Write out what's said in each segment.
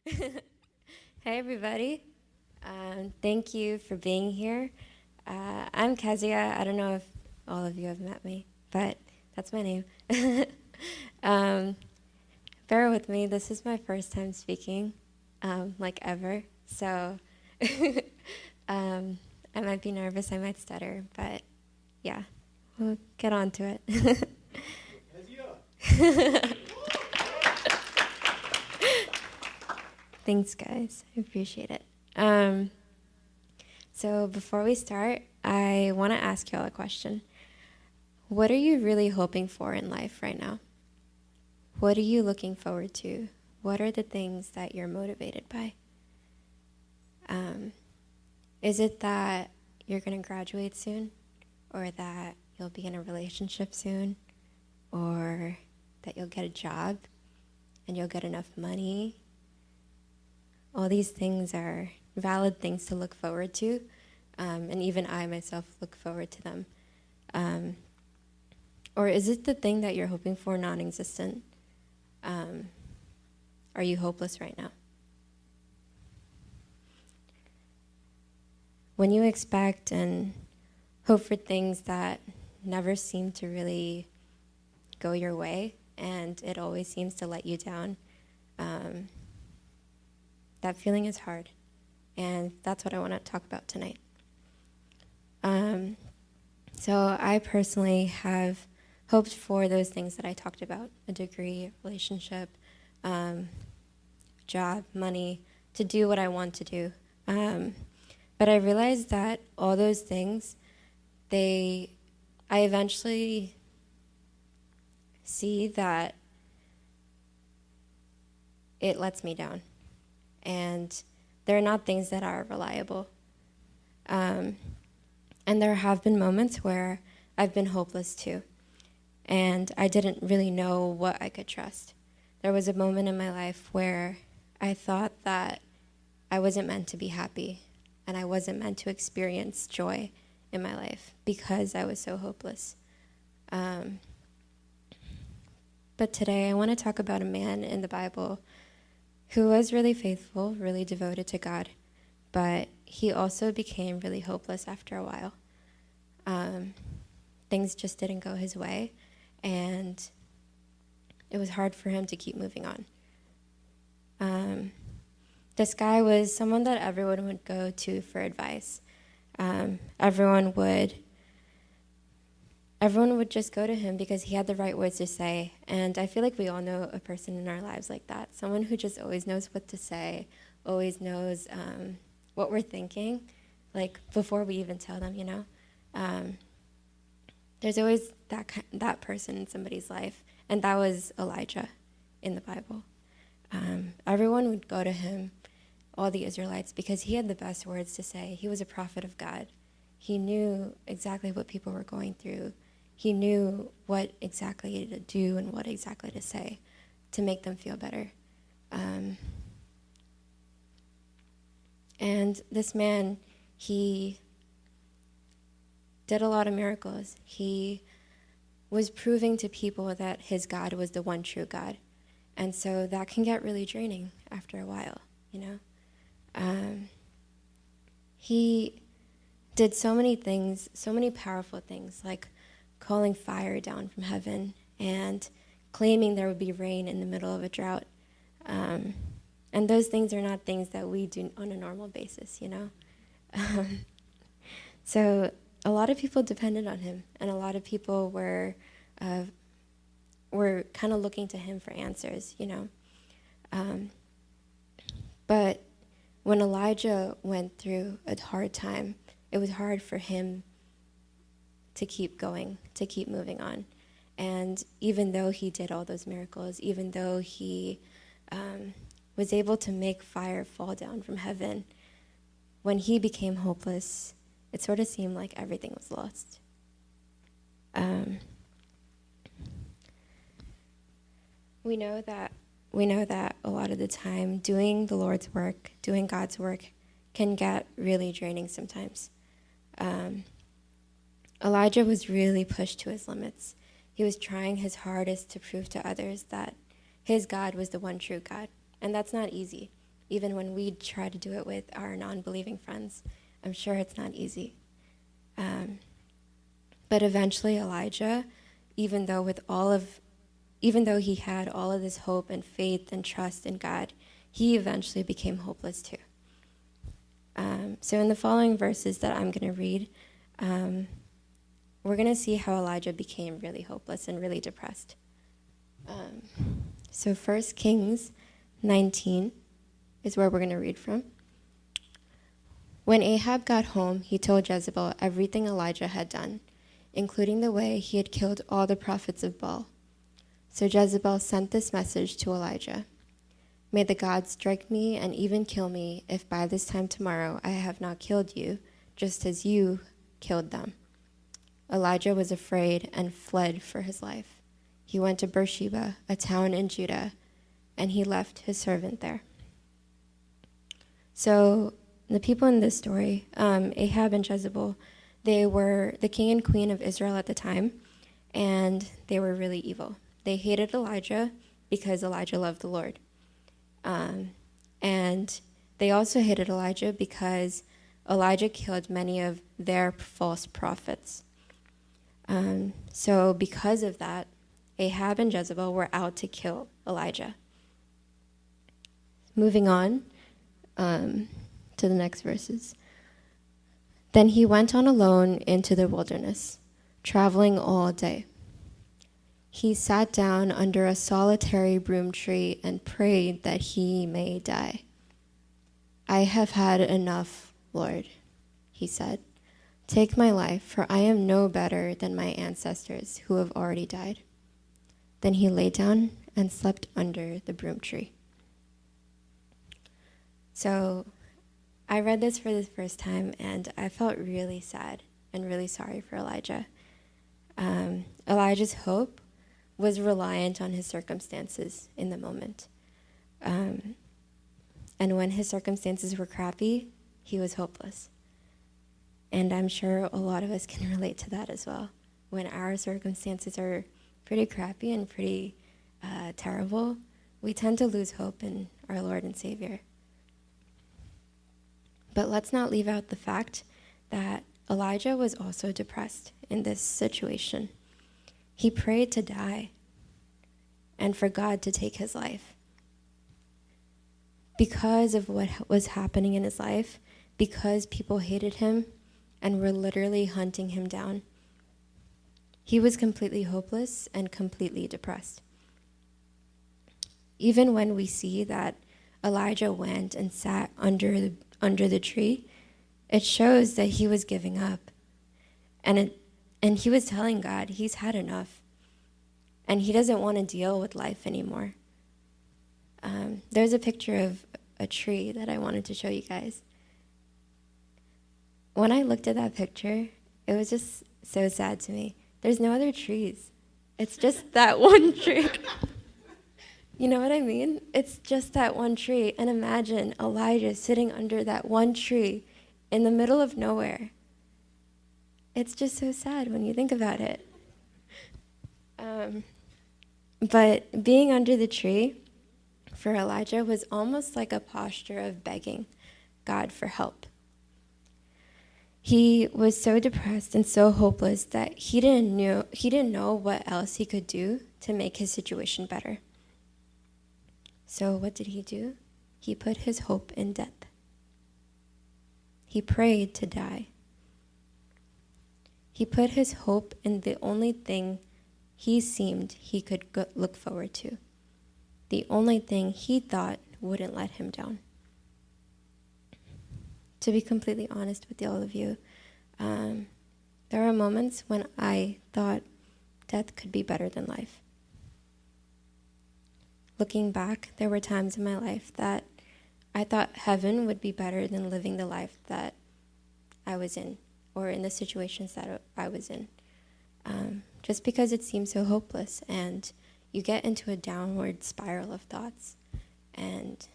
Hey, everybody. Thank you for being here. I'm Kezia. I don't know if all of you have met me, but that's my name. um, Bear with me. This is my first time speaking, like ever. So I might be nervous. I might stutter, but yeah, we'll get on to it. Thanks, guys. I appreciate it. So before we start, I want to ask y'all a question. What are you really hoping for in life right now? What are you looking forward to? What are the things that you're motivated by? Is it that you're going to graduate soon? Or that you'll be in a relationship soon? Or that you'll get a job and you'll get enough money? All these things are valid things to look forward to, and even I myself look forward to them. Or is it the thing that you're hoping for non-existent? Are you hopeless right now? When you expect and hope for things that never seem to really go your way, and it always seems to let you down, that feeling is hard. And that's what I want to talk about tonight. So I personally have hoped for those things that I talked about: a degree, relationship, job, money, to do what I want to do. But I realized that all those things, I eventually see that it lets me down. And they're not things that are reliable. And there have been moments where I've been hopeless too. And I didn't really know what I could trust. There was a moment in my life where I thought that I wasn't meant to be happy and I wasn't meant to experience joy in my life because I was so hopeless. But today I want to talk about a man in the Bible who was really faithful, really devoted to God, but he also became really hopeless after a while. Things just didn't go his way, and it was hard for him to keep moving on. This guy was someone that everyone would go to for advice. Everyone would just go to him because he had the right words to say. And I feel like we all know a person in our lives like that. Someone who just always knows what to say, always knows what we're thinking, like before we even tell them, you know. There's always that person in somebody's life. And that was Elijah in the Bible. Everyone would go to him, all the Israelites, because he had the best words to say. He was a prophet of God. He knew exactly what people were going through. He knew what exactly to do and what exactly to say to make them feel better. And this man, he did a lot of miracles. He was proving to people that his God was the one true God. And so that can get really draining after a while, you know. He did so many things, so many powerful things, like calling fire down from heaven and claiming there would be rain in the middle of a drought. And those things are not things that we do on a normal basis, you know. So a lot of people depended on him, and a lot of people were kind of looking to him for answers, you know. But when Elijah went through a hard time, it was hard for him to keep going, to keep moving on. And even though he did all those miracles, even though he was able to make fire fall down from heaven, when he became hopeless, it sort of seemed like everything was lost. We know that a lot of the time doing the Lord's work, doing God's work, can get really draining sometimes. Elijah was really pushed to his limits. He was trying his hardest to prove to others that his God was the one true God. And that's not easy. even when we try to do it with our non-believing friends. I'm sure it's not easy. But eventually Elijah, even though he had all of this hope and faith and trust in God, he eventually became hopeless too. So in the following verses that I'm going to read, we're going to see how Elijah became really hopeless and really depressed. So 1 Kings 19 is where we're going to read from. When Ahab got home, he told Jezebel everything Elijah had done, including the way he had killed all the prophets of Baal. So Jezebel sent this message to Elijah: "May the gods strike me and even kill me if by this time tomorrow I have not killed you, just as you killed them." Elijah was afraid and fled for his life. He went to Beersheba, a town in Judah, and he left his servant there. So the people in this story, Ahab and Jezebel, they were the king and queen of Israel at the time, and they were really evil. They hated Elijah because Elijah loved the Lord. And they also hated Elijah because Elijah killed many of their false prophets. So because of that, Ahab and Jezebel were out to kill Elijah. Moving on to the next verses. Then he went on alone into the wilderness, traveling all day. He sat down under a solitary broom tree and prayed that he may die. "I have had enough, Lord," he said. "Take my life, for I am no better than my ancestors who have already died." Then he lay down and slept under the broom tree. So I read this for the first time, and I felt really sad and really sorry for Elijah. Elijah's hope was reliant on his circumstances in the moment. And when his circumstances were crappy, he was hopeless. And I'm sure a lot of us can relate to that as well. When our circumstances are pretty crappy and pretty terrible, we tend to lose hope in our Lord and Savior. But let's not leave out the fact that Elijah was also depressed in this situation. He prayed to die and for God to take his life. Because of what was happening in his life, because people hated him and were literally hunting him down, he was completely hopeless and completely depressed. Even when we see that Elijah went and sat under the tree, it shows that he was giving up. And he was telling God he's had enough. And he doesn't want to deal with life anymore. There's a picture of a tree that I wanted to show you guys. When I looked at that picture, it was just so sad to me. There's no other trees. It's just that one tree. You know what I mean? It's just that one tree. And imagine Elijah sitting under that one tree in the middle of nowhere. It's just so sad when you think about it. But being under the tree for Elijah was almost like a posture of begging God for help. He was so depressed and so hopeless that he didn't know what else he could do to make his situation better. So what did he do? He put his hope in death. He prayed to die. He put his hope in the only thing he seemed he could look forward to, the only thing he thought wouldn't let him down. To be completely honest with all of you, there were moments when I thought death could be better than life. Looking back, there were times in my life that I thought heaven would be better than living the life that I was in, or in the situations that I was in. Just because it seemed so hopeless, and you get into a downward spiral of thoughts, and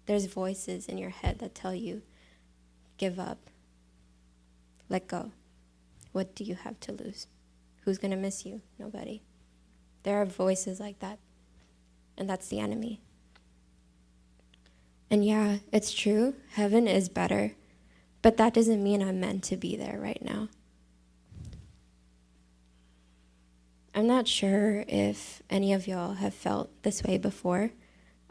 there's voices in your head that tell you, give up, let go. What do you have to lose? Who's going to miss you? Nobody. There are voices like that, and that's the enemy. And yeah, it's true, heaven is better, but that doesn't mean I'm meant to be there right now. I'm not sure if any of y'all have felt this way before,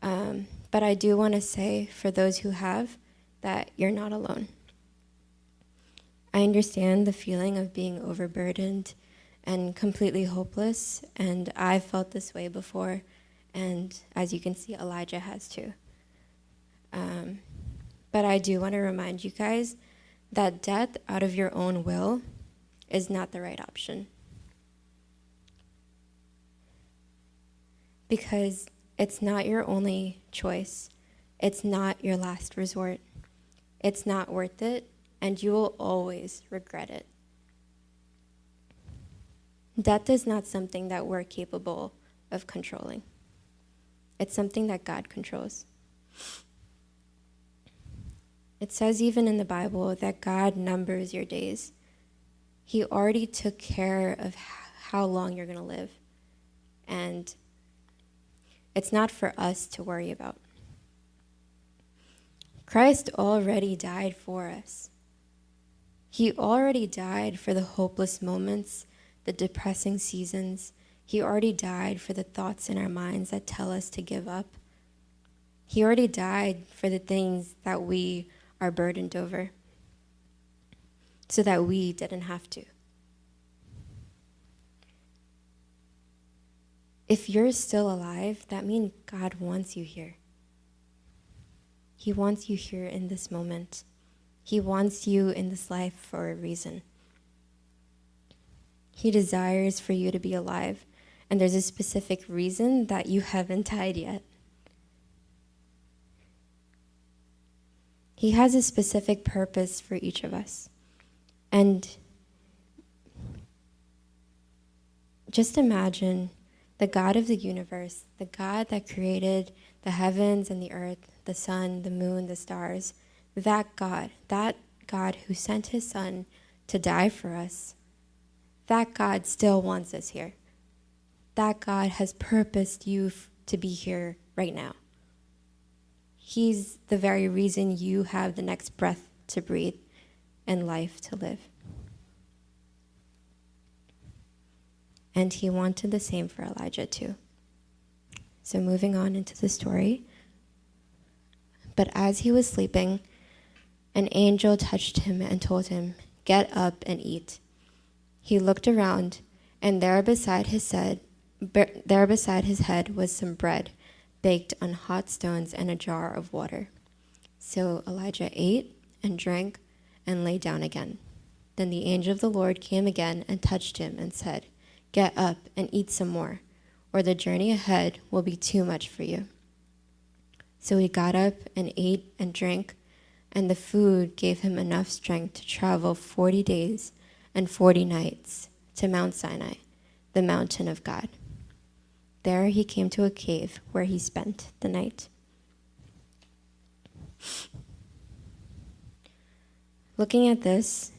but I do want to say, for those who have, that you're not alone. I understand the feeling of being overburdened and completely hopeless, and I've felt this way before, and as you can see, Elijah has too. But I do want to remind you guys that death out of your own will is not the right option. Because it's not your only choice. It's not your last resort. It's not worth it, and you will always regret it. Death is not something that we're capable of controlling. It's something that God controls. It says even in the Bible that God numbers your days. He already took care of how long you're going to live. And it's not for us to worry about. Christ already died for us. He already died for the hopeless moments, the depressing seasons. He already died for the thoughts in our minds that tell us to give up. He already died for the things that we are burdened over, so that we didn't have to. If you're still alive, that means God wants you here. He wants you here in this moment. He wants you in this life for a reason. He desires for you to be alive, and there's a specific reason that you haven't died yet. He has a specific purpose for each of us. And just imagine the God of the universe, the God that created the heavens and the earth, the sun, the moon, the stars, that God who sent his son to die for us, that God still wants us here. That God has purposed you to be here right now. He's the very reason you have the next breath to breathe and life to live. And he wanted the same for Elijah too. So moving on into the story. But as he was sleeping, an angel touched him and told him, "Get up and eat." He looked around, and there beside his head was some bread baked on hot stones and a jar of water. So Elijah ate and drank and lay down again. Then the angel of the Lord came again and touched him and said, "Get up and eat some more, or the journey ahead will be too much for you." So he got up and ate and drank, and the food gave him enough strength to travel 40 days and 40 nights to Mount Sinai, the mountain of God. There he came to a cave where he spent the night. Looking at this,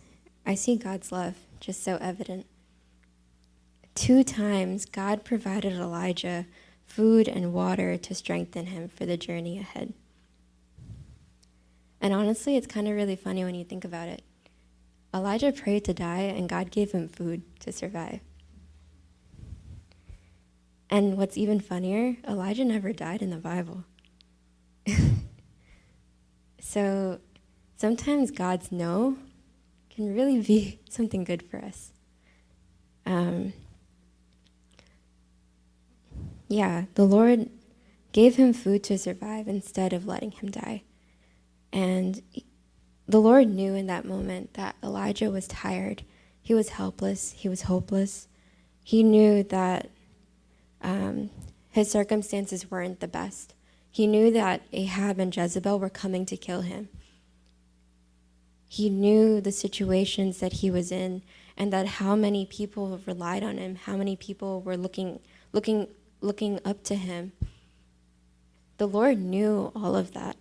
I see God's love just so evident. 2 times, God provided Elijah food and water to strengthen him for the journey ahead. And honestly, it's kind of really funny when you think about it. Elijah prayed to die, and God gave him food to survive. And what's even funnier, Elijah never died in the Bible. So sometimes God's no can really be something good for us. The Lord gave him food to survive instead of letting him die. And the Lord knew in that moment that Elijah was tired. He was helpless. He was hopeless. He knew that his circumstances weren't the best. He knew that Ahab and Jezebel were coming to kill him. He knew the situations that he was in, and that how many people relied on him, how many people were looking up to him. The Lord knew all of that.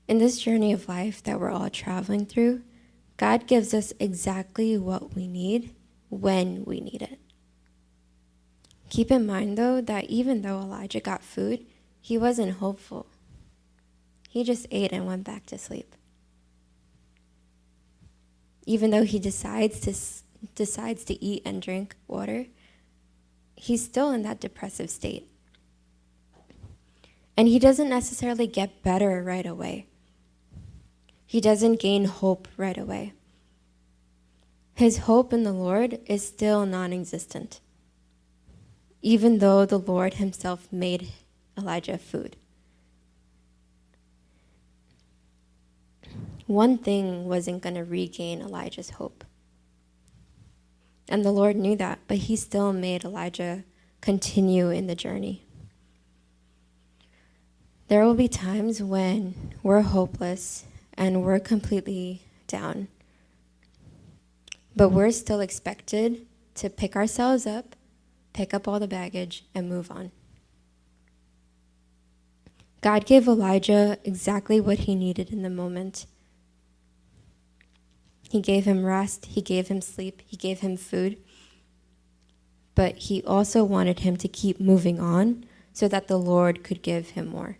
In this journey of life that we're all traveling through, God gives us exactly what we need when we need it. Keep in mind, though, that even though Elijah got food, he wasn't hopeful. He just ate and went back to sleep. Even though he decides to eat and drink water, he's still in that depressive state. And he doesn't necessarily get better right away. He doesn't gain hope right away. His hope in the Lord is still non-existent, even though the Lord himself made Elijah food. One thing wasn't going to regain Elijah's hope. And the Lord knew that, but he still made Elijah continue in the journey. There will be times when we're hopeless and we're completely down, but we're still expected to pick ourselves up, pick up all the baggage, and move on. God gave Elijah exactly what he needed in the moment. He gave him rest, he gave him sleep, he gave him food, but he also wanted him to keep moving on so that the Lord could give him more.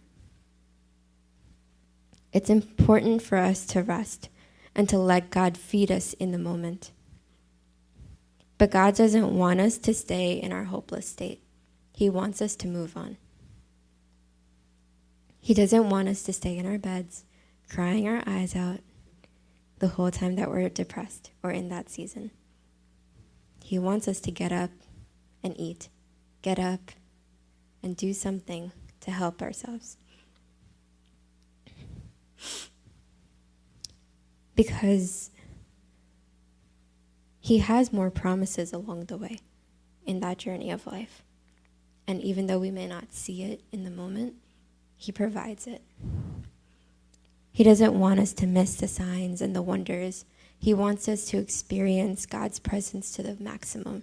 It's important for us to rest and to let God feed us in the moment. But God doesn't want us to stay in our hopeless state. He wants us to move on. He doesn't want us to stay in our beds, crying our eyes out the whole time that we're depressed or in that season. He wants us to get up and eat, get up and do something to help ourselves. Because he has more promises along the way in that journey of life. And even though we may not see it in the moment, he provides it. He doesn't want us to miss the signs and the wonders. He wants us to experience God's presence to the maximum.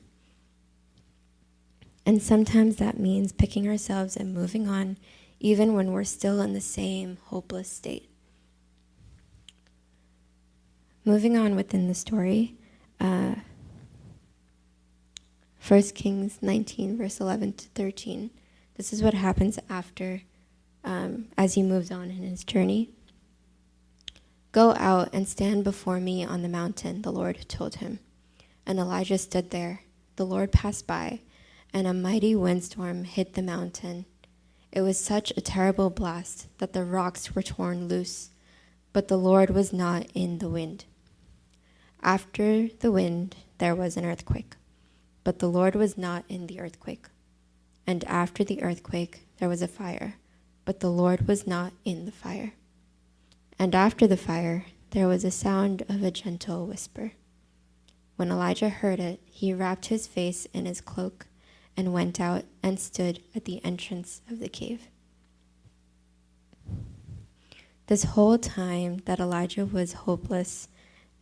And sometimes that means picking ourselves and moving on, even when we're still in the same hopeless state. Moving on within the story, 1 Kings 19, verse 11 to 13. This is what happens after, as he moves on in his journey. "Go out and stand before me on the mountain," the Lord told him. And Elijah stood there. The Lord passed by, and a mighty windstorm hit the mountain. It was such a terrible blast that the rocks were torn loose, but the Lord was not in the wind. After the wind, there was an earthquake, but the Lord was not in the earthquake. And after the earthquake, there was a fire, but the Lord was not in the fire. And after the fire, there was a sound of a gentle whisper. When Elijah heard it, he wrapped his face in his cloak and went out and stood at the entrance of the cave. This whole time that Elijah was hopeless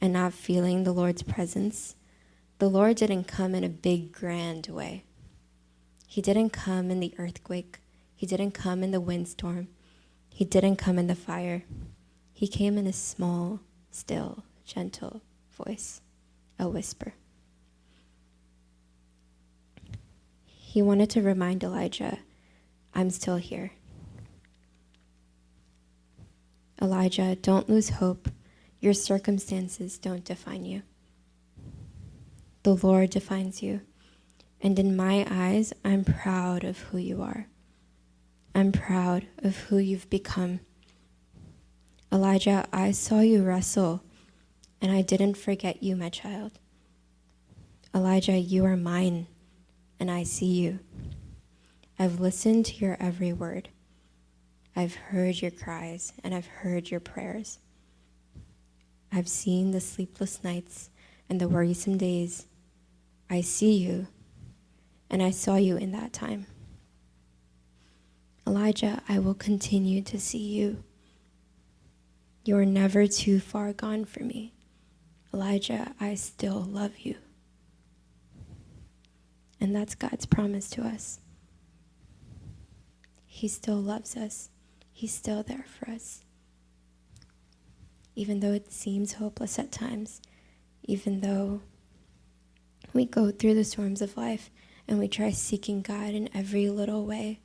and not feeling the Lord's presence, the Lord didn't come in a big, grand way. He didn't come in the earthquake. He didn't come in the windstorm. He didn't come in the fire. He came in a small, still, gentle voice, a whisper. He wanted to remind Elijah, "I'm still here." Elijah, don't lose hope. Your circumstances don't define you. The Lord defines you. And in my eyes, I'm proud of who you are. I'm proud of who you've become. Elijah, I saw you wrestle, and I didn't forget you, my child. Elijah, you are mine, and I see you. I've listened to your every word. I've heard your cries, and I've heard your prayers. I've seen the sleepless nights and the worrisome days. I see you, and I saw you in that time. Elijah, I will continue to see you. You are never too far gone for me. Elijah, I still love you. And that's God's promise to us. He still loves us. He's still there for us. Even though it seems hopeless at times, even though we go through the storms of life and we try seeking God in every little way,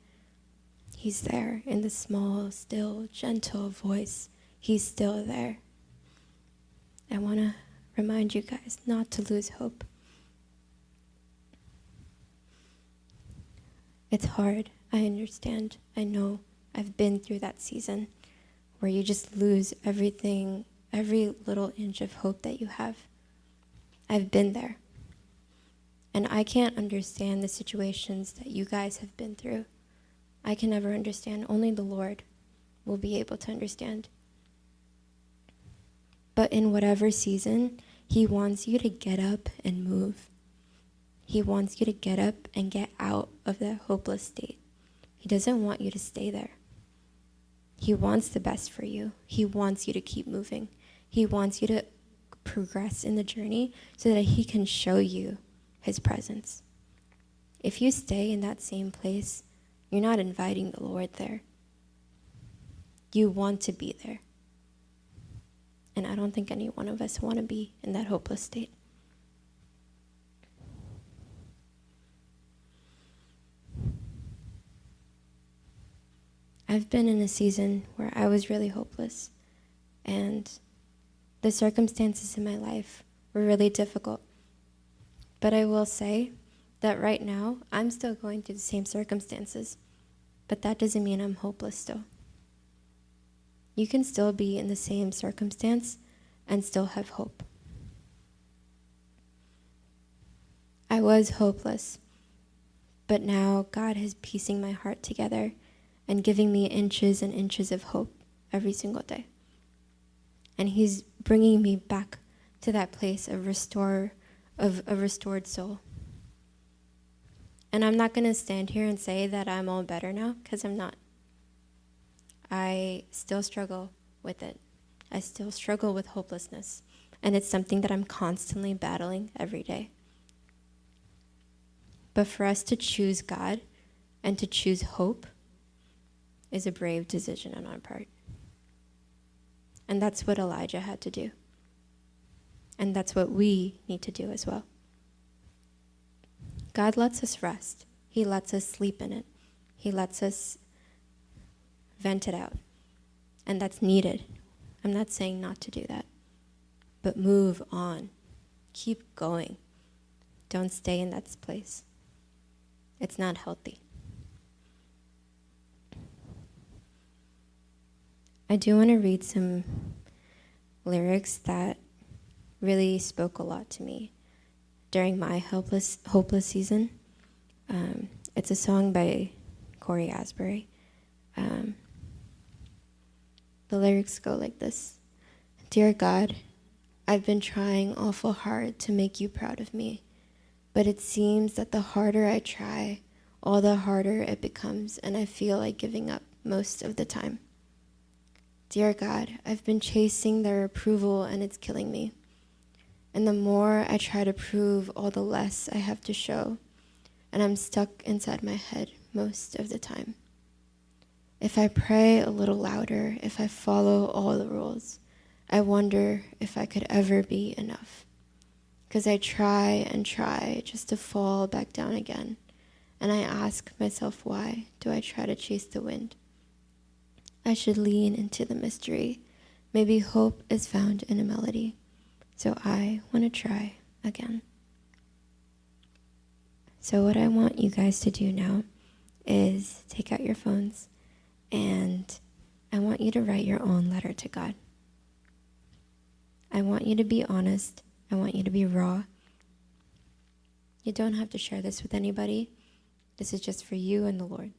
He's there in the small, still, gentle voice. He's still there. I want to remind you guys not to lose hope. It's hard. I understand. I know. I've been through that season where you just lose everything, every little inch of hope that you have. I've been there. And I can't understand the situations that you guys have been through. I can never understand. Only the Lord will be able to understand. But in whatever season, He wants you to get up and move. He wants you to get up and get out of that hopeless state. He doesn't want you to stay there. He wants the best for you. He wants you to keep moving. He wants you to progress in the journey so that He can show you His presence. If you stay in that same place, you're not inviting the Lord there. You want to be there. And I don't think any one of us want to be in that hopeless state. I've been in a season where I was really hopeless, and the circumstances in my life were really difficult. But I will say that right now, I'm still going through the same circumstances, but that doesn't mean I'm hopeless still. You can still be in the same circumstance and still have hope. I was hopeless, but now God is piecing my heart together and giving me inches and inches of hope every single day. And He's bringing me back to that place of a restored soul. And I'm not going to stand here and say that I'm all better now, because I'm not. I still struggle with it. I still struggle with hopelessness. And it's something that I'm constantly battling every day. But for us to choose God and to choose hope is a brave decision on our part. And that's what Elijah had to do. And that's what we need to do as well. God lets us rest. He lets us sleep in it. He lets us vent it out. And that's needed. I'm not saying not to do that. But move on. Keep going. Don't stay in that place. It's not healthy. I do want to read some lyrics that really spoke a lot to me during my hopeless season. It's a song by Asbury. The lyrics go like this. Dear God, I've been trying awful hard to make you proud of me, but it seems that the harder I try, all the harder it becomes, and I feel like giving up most of the time. Dear God, I've been chasing their approval and it's killing me. And the more I try to prove, all the less I have to show. And I'm stuck inside my head most of the time. If I pray a little louder, if I follow all the rules, I wonder if I could ever be enough. Because I try and try just to fall back down again. And I ask myself, why do I try to chase the wind? I should lean into the mystery. Maybe hope is found in a melody. So I want to try again. So what I want you guys to do now is take out your phones and I want you to write your own letter to God. I want you to be honest. I want you to be raw. You don't have to share this with anybody. This is just for you and the Lord.